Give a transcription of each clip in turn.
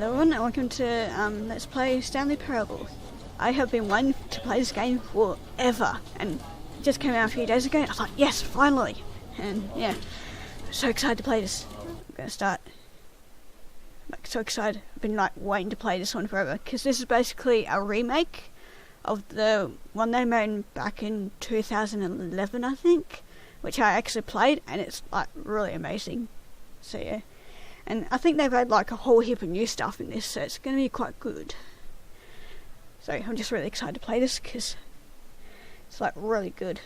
Everyone, and welcome to Let's Play Stanley Parable. I have been wanting to play this game forever, and it just came out a few days ago, and I was like, yes, finally! And yeah, I'm so excited to play this. I'm gonna start. I'm so excited. I've been waiting to play this one forever, because this is basically a remake of the one they made back in 2011, I think, which I actually played, and it's really amazing. So yeah. And I think they've had a whole heap of new stuff in this, so it's going to be quite good. So I'm just really excited to play this because it's really good.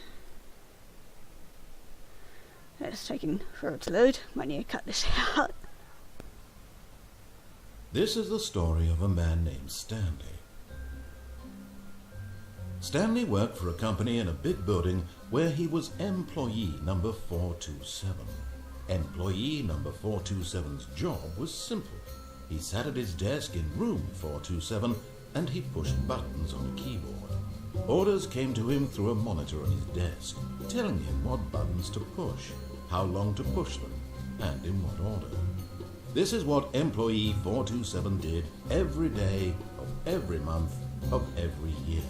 It's taking forever to load. Might need to cut this out. This is the story of a man named Stanley. Stanley worked for a company in a big building where he was employee number 427. Employee number 427's job was simple. He sat at his desk in room 427 and he pushed buttons on a keyboard. Orders came to him through a monitor on his desk, telling him what buttons to push, how long to push them, and in what order. This is what employee 427 did every day of every month of every year.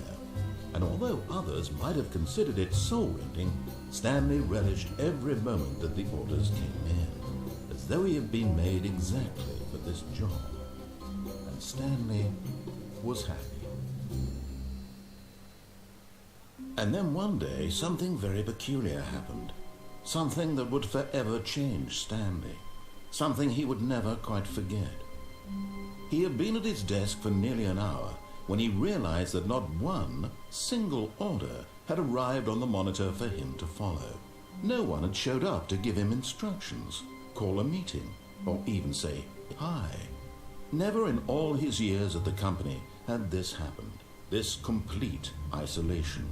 And although others might have considered it soul-rending, Stanley relished every moment that the orders came in, as though he had been made exactly for this job. And Stanley was happy. And then one day, something very peculiar happened. Something that would forever change Stanley. Something he would never quite forget. He had been at his desk for nearly an hour, when he realized that not one single order had arrived on the monitor for him to follow. No one had showed up to give him instructions, call a meeting, or even say hi. Never in all his years at the company had this happened, this complete isolation.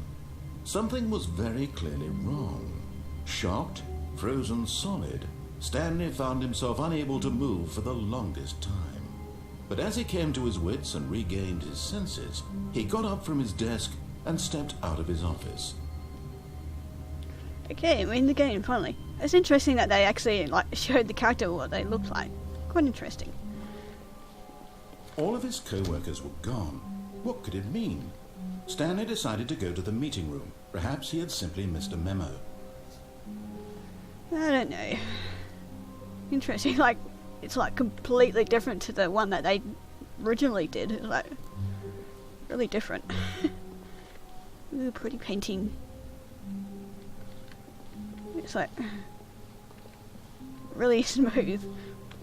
Something was very clearly wrong. Shocked, frozen solid, Stanley found himself unable to move for the longest time. But as he came to his wits and regained his senses, he got up from his desk and stepped out of his office. Okay, we're in the game finally. It's interesting that they actually showed the character what they look like. Quite interesting. All of his co-workers were gone. What could it mean? Stanley decided to go to the meeting room. Perhaps he had simply missed a memo. I don't know. Interesting, it's completely different to the one that they originally did. It's really different. Ooh, pretty painting. It's really smooth.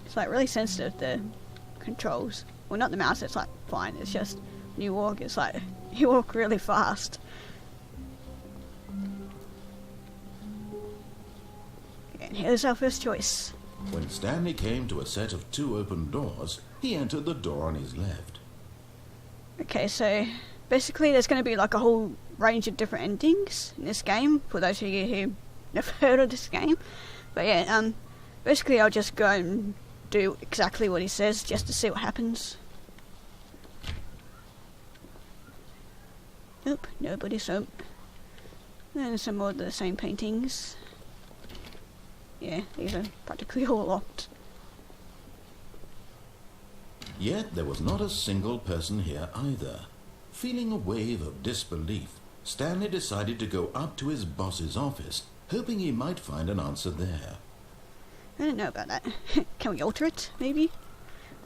It's really sensitive, the controls. Well, not the mouse, it's fine. It's just when you walk, it's you walk really fast. And here's our first choice. When Stanley came to a set of 2 open doors, he entered the door on his left. Okay, so basically there's going to be a whole range of different endings in this game, for those of you who never heard of this game. But yeah, basically I'll just go and do exactly what he says, just to see what happens. Nope, nobody's home. And some more of the same paintings. Yeah, these are practically all locked. Yet there was not a single person here either. Feeling a wave of disbelief, Stanley decided to go up to his boss's office, hoping he might find an answer there. I don't know about that. Can we alter it, maybe?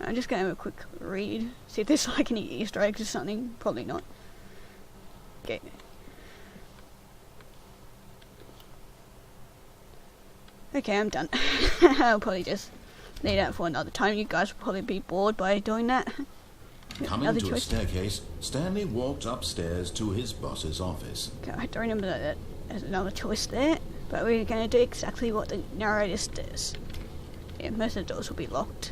I'm just going to have a quick read, see if there's any Easter eggs or something. Probably not. Okay. Okay, I'm done. I'll probably just leave that for another time. You guys will probably be bored by doing that. Coming to a staircase, Stanley walked upstairs to his boss's office. Okay, I don't remember that there's another choice there, but we're going to do exactly what the narrator says. Yeah, most of the doors will be locked.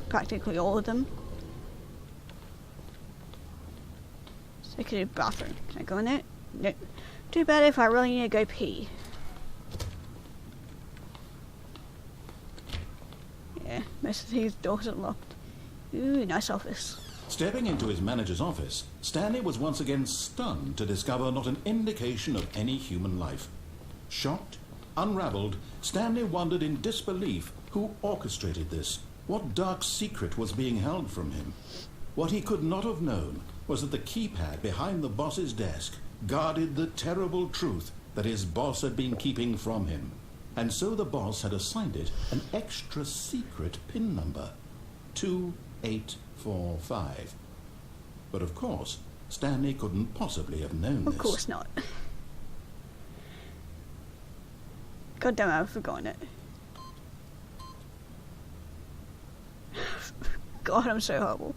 Practically all of them. Secret bathroom. Can I go in there? Nope. Too bad if I really need to go pee. Yeah, most of these doors are locked. Ooh, nice office. Stepping into his manager's office, Stanley was once again stunned to discover not an indication of any human life. Shocked, unraveled, Stanley wondered in disbelief who orchestrated this. What dark secret was being held from him? What he could not have known was that the keypad behind the boss's desk guarded the terrible truth that his boss had been keeping from him. And so the boss had assigned it an extra secret PIN number, 2845. But of course, Stanley couldn't possibly have known this. Of course not. God damn it, I've forgotten it. God, I'm so horrible.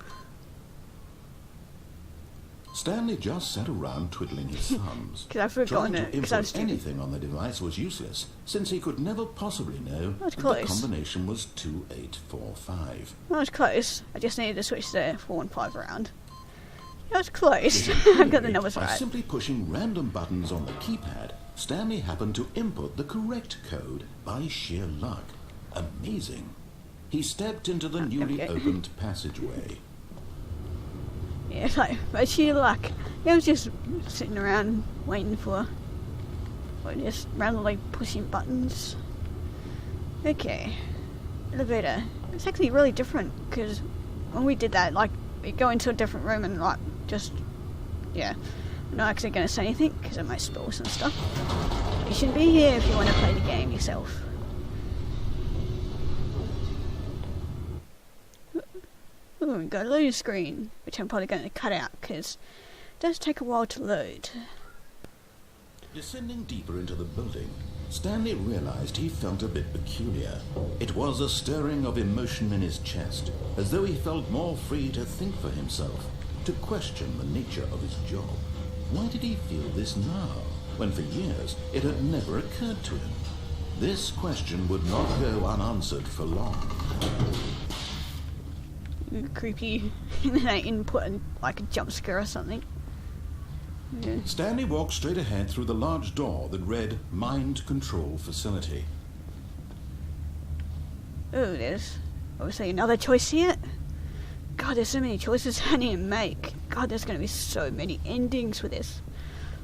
Stanley just sat around twiddling his thumbs. Because I've forgotten Trying it. to input anything on the device was useless, since he could never possibly know that the combination was 2845. That was close. I just needed to switch the 4 and 5 around. That was close. I got the numbers By right. simply pushing random buttons on the keypad, Stanley happened to input the correct code by sheer luck. Amazing. He stepped into the newly opened passageway. Yeah, it's like, by sheer luck. I was just sitting around waiting for, or just randomly pushing buttons. Okay. Elevator. It's actually really different, because when we did that, like, we go into a different room and, like, just, yeah. I'm not actually going to say anything, because I might spoil some stuff. You shouldn't be here if you want to play the game yourself. Ooh, we've got a loading screen, which I'm probably going to cut out, because it does take a while to load. Descending deeper into the building, Stanley realized he felt a bit peculiar. It was a stirring of emotion in his chest, as though he felt more free to think for himself, to question the nature of his job. Why did he feel this now, when for years it had never occurred to him? This question would not go unanswered for long. Creepy. And then I input like a jump scare or something. Yeah. Stanley walked straight ahead through the large door that read Mind Control Facility. Oh, there's obviously another choice here. God, there's so many choices I need to make. God, there's going to be so many endings with this.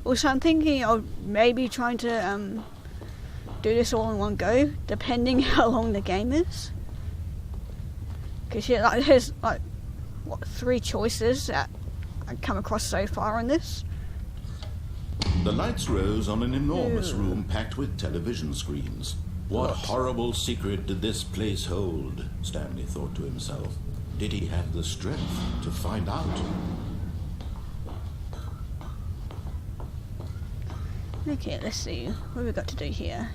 Also, I'm thinking of maybe trying to do this all in one go, depending how long the game is. Because yeah, like, there's like, what, 3 choices that I've come across so far in this. The lights rose on an enormous room packed with television screens. What horrible secret did this place hold? Stanley thought to himself. Did he have the strength to find out? Okay, let's see. What have we got to do here?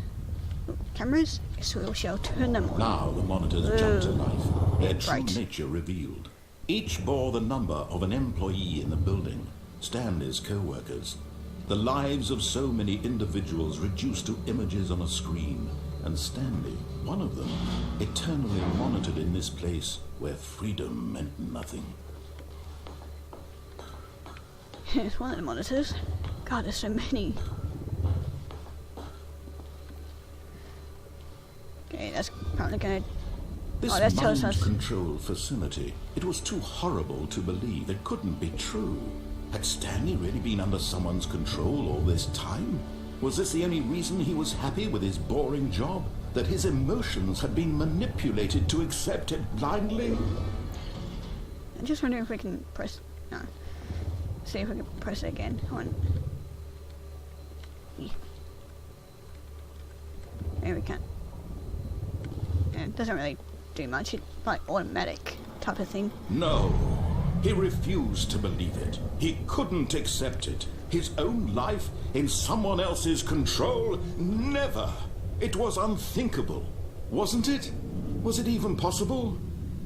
Oh, cameras? Yes, we shall turn them on. Now the monitors jumped to life, their true Right. nature revealed. Each bore the number of an employee in the building, Stanley's co-workers. The lives of so many individuals reduced to images on a screen, and Stanley, one of them, eternally monitored in this place where freedom meant nothing. Here's one of the monitors. God, there's so many. Okay, that's probably gonna... This that tells us... mind control facility, it was too horrible to believe. It couldn't be true. Had Stanley really been under someone's control all this time? Was this the only reason he was happy with his boring job? That his emotions had been manipulated to accept it blindly? I'm just wondering if we can press... No. See if we can press it again. Come on. Yeah. There we can. Yeah, it doesn't really do much. It's like automatic type of thing. No. He refused to believe it. He couldn't accept it. His own life in someone else's control? Never. It was unthinkable. Wasn't it? Was it even possible?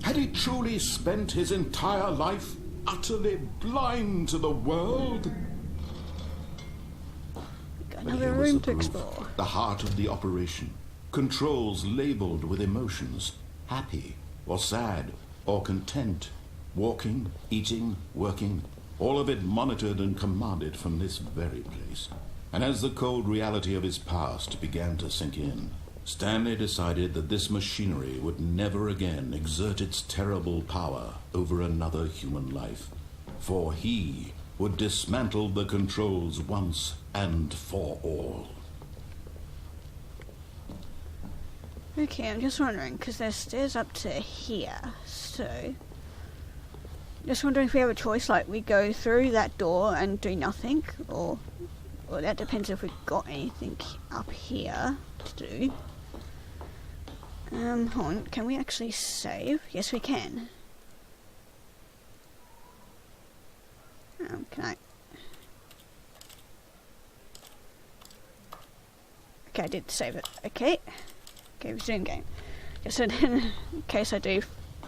Had he truly spent his entire life utterly blind to the world? Got But another here was room the to proof, explore. the heart of the operation. Controls labeled with emotions. Happy, or sad, or content. Walking, eating, working. All of it monitored and commanded from this very place. And as the cold reality of his past began to sink in, Stanley decided that this machinery would never again exert its terrible power over another human life. For he would dismantle the controls once and for all. Okay, I'm just wondering, because there's stairs up to here, so... Just wondering if we have a choice, like we go through that door and do nothing, or that depends if we've got anything up here to do. Hold on, can we actually save? Yes, we can. Can I? Okay, I did save it. Okay. Okay, resume game. Just in case I do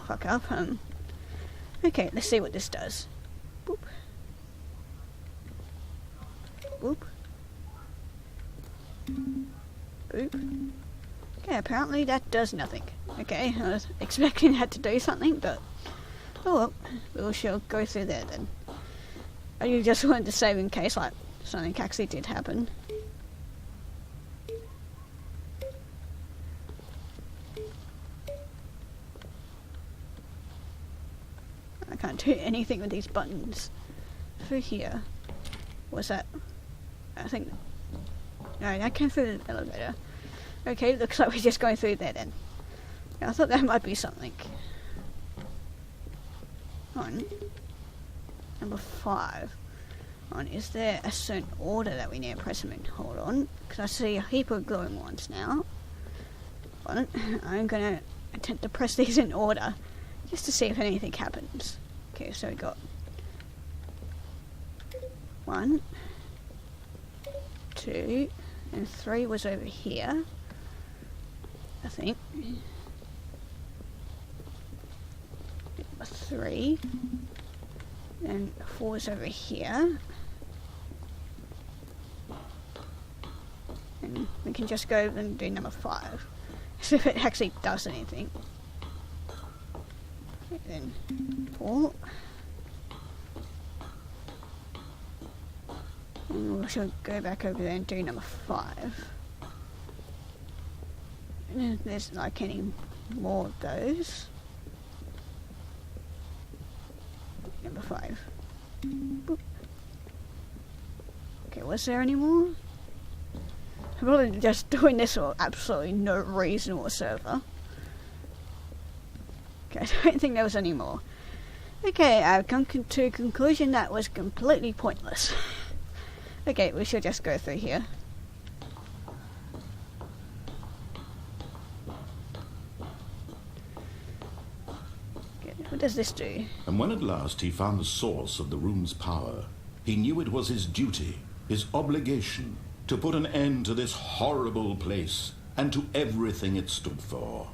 fuck up. Okay, let's see what this does. Boop. Boop. Boop. Okay, apparently that does nothing. Okay, I was expecting that to do something, but... Oh well, we shall go through there then. I just wanted to save in case, like, something actually did happen. I can't do anything with these buttons. Through here. What's that? I think... No, that came through the elevator. Okay, looks like we're just going through there then. I thought that might be something. On. Number 5. On, is there a certain order that we need to press them in? Hold on, because I see a heap of glowing ones now. Hold on, I'm gonna attempt to press these in order, just to see if anything happens. Okay, so we got 1, 2, and 3 was over here, I think. 3, and 4 is over here. And we can just go and do number 5. See if it actually does anything. Okay, then 4. And we shall go back over there and do number 5. And if there's like any more of those. Number 5. Boop. Okay, was there any more? I'm probably just doing this for absolutely no reason whatsoever. Okay, I don't think there was any more. Okay, I've come to a conclusion that was completely pointless. Okay, we should just go through here. Okay, what does this do? And when at last he found the source of the room's power, he knew it was his duty, his obligation, to put an end to this horrible place and to everything it stood for.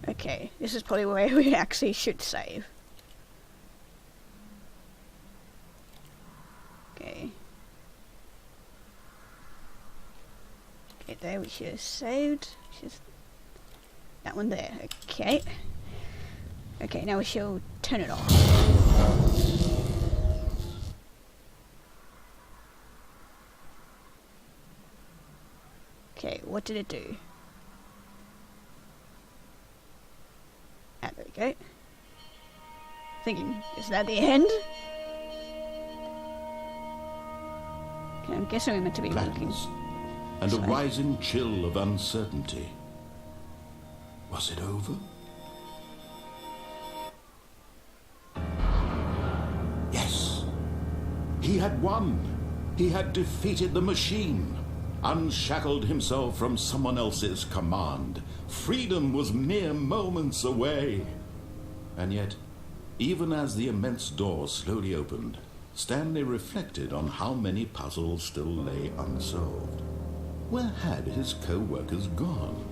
Okay, this is probably where we actually should save. Okay. Okay, there we should have saved. Just that one there. Okay. Okay, now we shall turn it off. Okay, what did it do? Ah, there we go. Thinking, is that the end? Okay, I'm guessing we're meant to be looking. And a rising chill of uncertainty. Was it over? Yes. He had won. He had defeated the machine. Unshackled himself from someone else's command. Freedom was mere moments away. And yet, even as the immense door slowly opened, Stanley reflected on how many puzzles still lay unsolved. Where had his co-workers gone?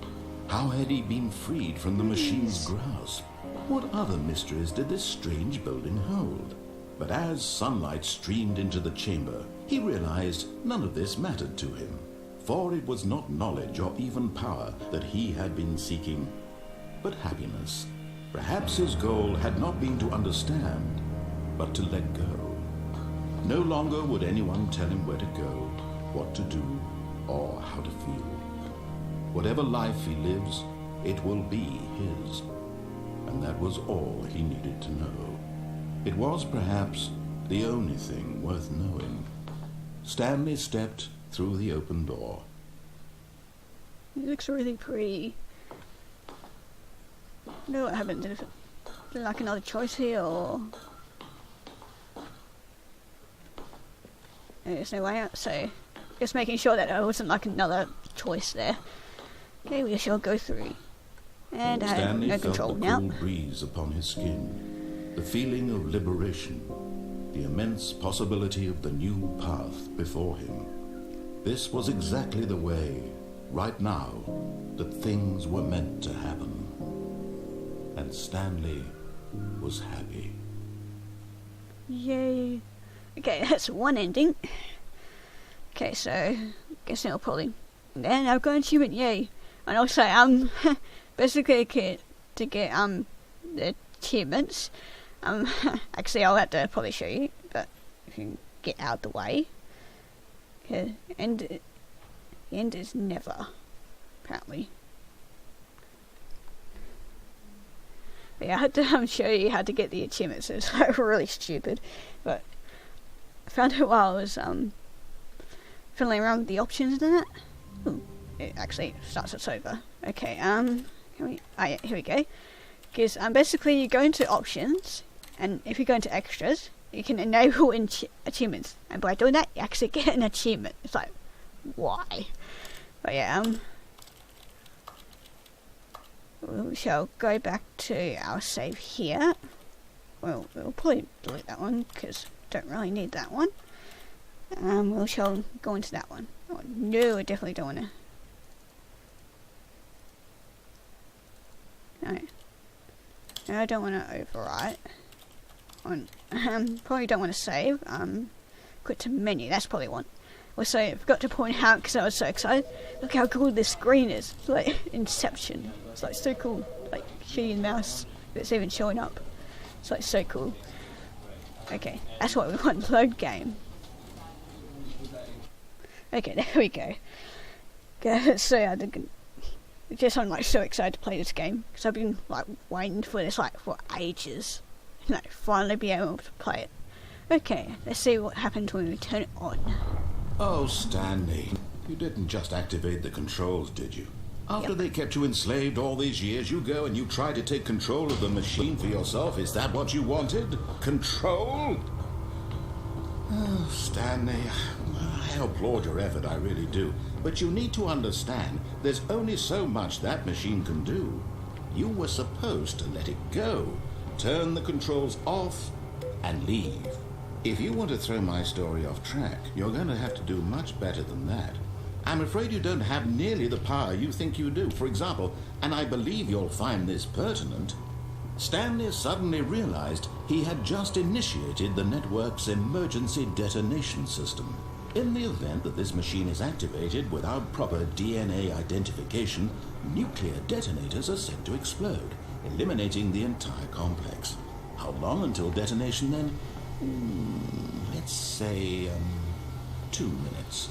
How had he been freed from the machine's grasp? What other mysteries did this strange building hold? But as sunlight streamed into the chamber, he realized none of this mattered to him. For it was not knowledge or even power that he had been seeking, but happiness. Perhaps his goal had not been to understand, but to let go. No longer would anyone tell him where to go, what to do, or how to feel. Whatever life he lives, it will be his. And that was all he needed to know. It was perhaps the only thing worth knowing. Stanley stepped through the open door. It looks really pretty. I don't know what happened. Is there like another choice here, or there's no way out? So just making sure that there wasn't like another choice there. Okay, we shall go through. And I have Stanley no felt control the now. cool breeze upon his skin, the feeling of liberation, the immense possibility of the new path before him. This was exactly the way, right now, that things were meant to happen. And Stanley was happy. Yay. Okay, that's one ending. Okay, so guessing I'll probably then I've got an achievement, yay. And also basically to get the achievements. Actually I'll have to probably show you, but if you can get out the way. Okay, the end is never, apparently. But yeah, I had to show you how to get the achievements. It's like really stupid, but I found it while I was fiddling around with the options in it. Ooh, it actually starts us over. Okay, yeah, here we go. Because basically you go into options, and if you go into extras, you can enable achievements, and by doing that, you actually get an achievement. It's like, why? But yeah, we shall go back to our save here. Well, we'll probably delete that one because don't really need that one. We shall go into that one. Oh, no, I definitely don't want to. No, I don't want to overwrite. Probably don't want to save. Quit to menu. That's probably one. Also, I forgot to point out because I was so excited. Look how cool this screen is. It's like Inception. It's like so cool. Like shooting mouse. It's even showing up. It's like so cool. Okay, that's what we want. Load game. Okay, there we go. So yeah, I'm like so excited to play this game because I've been like waiting for this like for ages. And like finally be able to play it. Okay, let's see what happens when we turn it on. Oh, Stanley, you didn't just activate the controls, did you? After Yep. they kept you enslaved all these years, you go and you try to take control of the machine for yourself. Is that what you wanted? Control? Oh, Stanley, I applaud your effort, I really do. But you need to understand, there's only so much that machine can do. You were supposed to let it go, turn the controls off, and leave. If you want to throw my story off track, you're going to have to do much better than that. I'm afraid you don't have nearly the power you think you do. For example, and I believe you'll find this pertinent, Stanley suddenly realized he had just initiated the network's emergency detonation system. In the event that this machine is activated without proper DNA identification, nuclear detonators are set to explode, eliminating the entire complex. How long until detonation then? Let's say 2 minutes.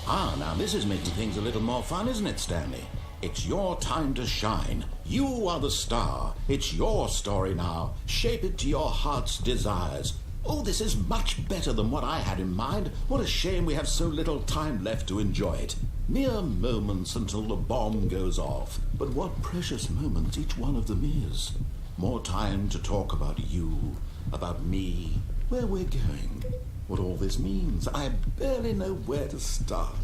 Now this is making things a little more fun, isn't it, Stanley? It's your time to shine. You are the star. It's your story now. Shape it to your heart's desires. Oh, this is much better than what I had in mind. What a shame we have so little time left to enjoy it. Mere moments until the bomb goes off. But what precious moments each one of them is. More time to talk about you, about me, where we're going, what all this means. I barely know where to start.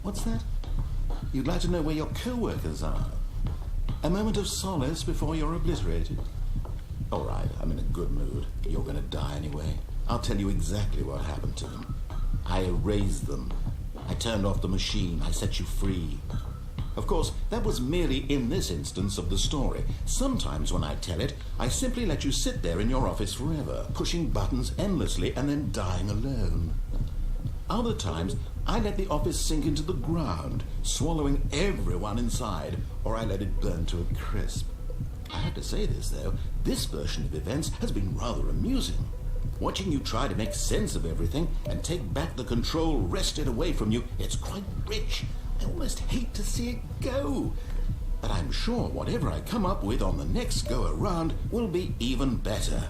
What's that? You'd like to know where your co-workers are? A moment of solace before you're obliterated? All right, I'm in a good mood. You're going to die anyway. I'll tell you exactly what happened to them. I erased them. I turned off the machine. I set you free. Of course, that was merely in this instance of the story. Sometimes when I tell it, I simply let you sit there in your office forever, pushing buttons endlessly and then dying alone. Other times, I let the office sink into the ground, swallowing everyone inside, or I let it burn to a crisp. I have to say this, though, this version of events has been rather amusing. Watching you try to make sense of everything and take back the control wrested away from you, it's quite rich. I almost hate to see it go. But I'm sure whatever I come up with on the next go-around will be even better.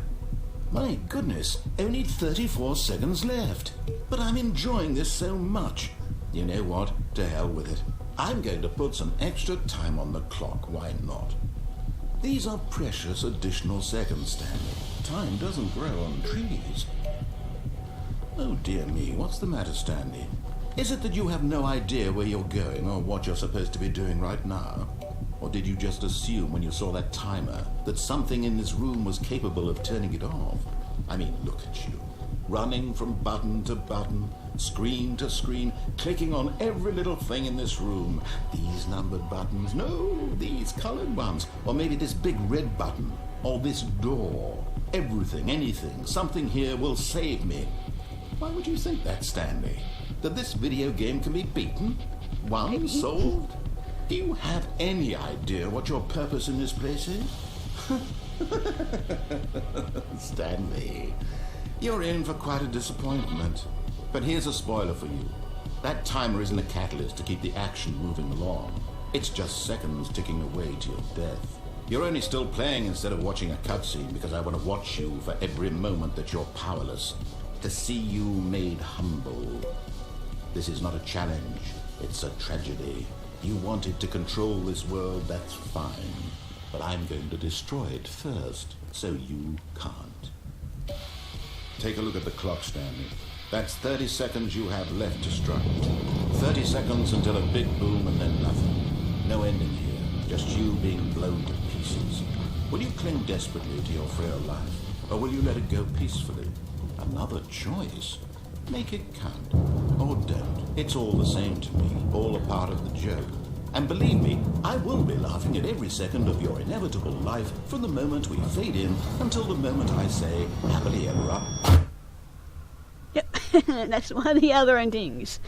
My goodness, only 34 seconds left. But I'm enjoying this so much. You know what? To hell with it. I'm going to put some extra time on the clock, why not? These are precious additional seconds, Stanley. Time doesn't grow on trees. Oh dear me, what's the matter, Stanley? Is it that you have no idea where you're going or what you're supposed to be doing right now? Or did you just assume when you saw that timer that something in this room was capable of turning it off? I mean, look at you. Running from button to button, screen to screen, clicking on every little thing in this room. These numbered buttons, no, these colored ones. Or maybe this big red button, or this door. Everything, anything, something here will save me. Why would you think that, Stanley? That this video game can be beaten? Won? Solved? Do you have any idea what your purpose in this place is? Stanley, you're in for quite a disappointment. But here's a spoiler for you. That timer isn't a catalyst to keep the action moving along. It's just seconds ticking away to your death. You're only still playing instead of watching a cutscene because I want to watch you for every moment that you're powerless. To see you made humble. This is not a challenge, it's a tragedy. You wanted to control this world, that's fine. But I'm going to destroy it first, so you can't. Take a look at the clock, Stanley. That's 30 seconds you have left to struggle. 30 seconds until a big boom and then nothing. No ending here, just you being blown to pieces. Will you cling desperately to your frail life, or will you let it go peacefully? Another choice. Make it count. Or don't. It's all the same to me. All a part of the joke. And believe me, I will be laughing at every second of your inevitable life from the moment we fade in until the moment I say, happily ever after. Yep, that's one of the other endings.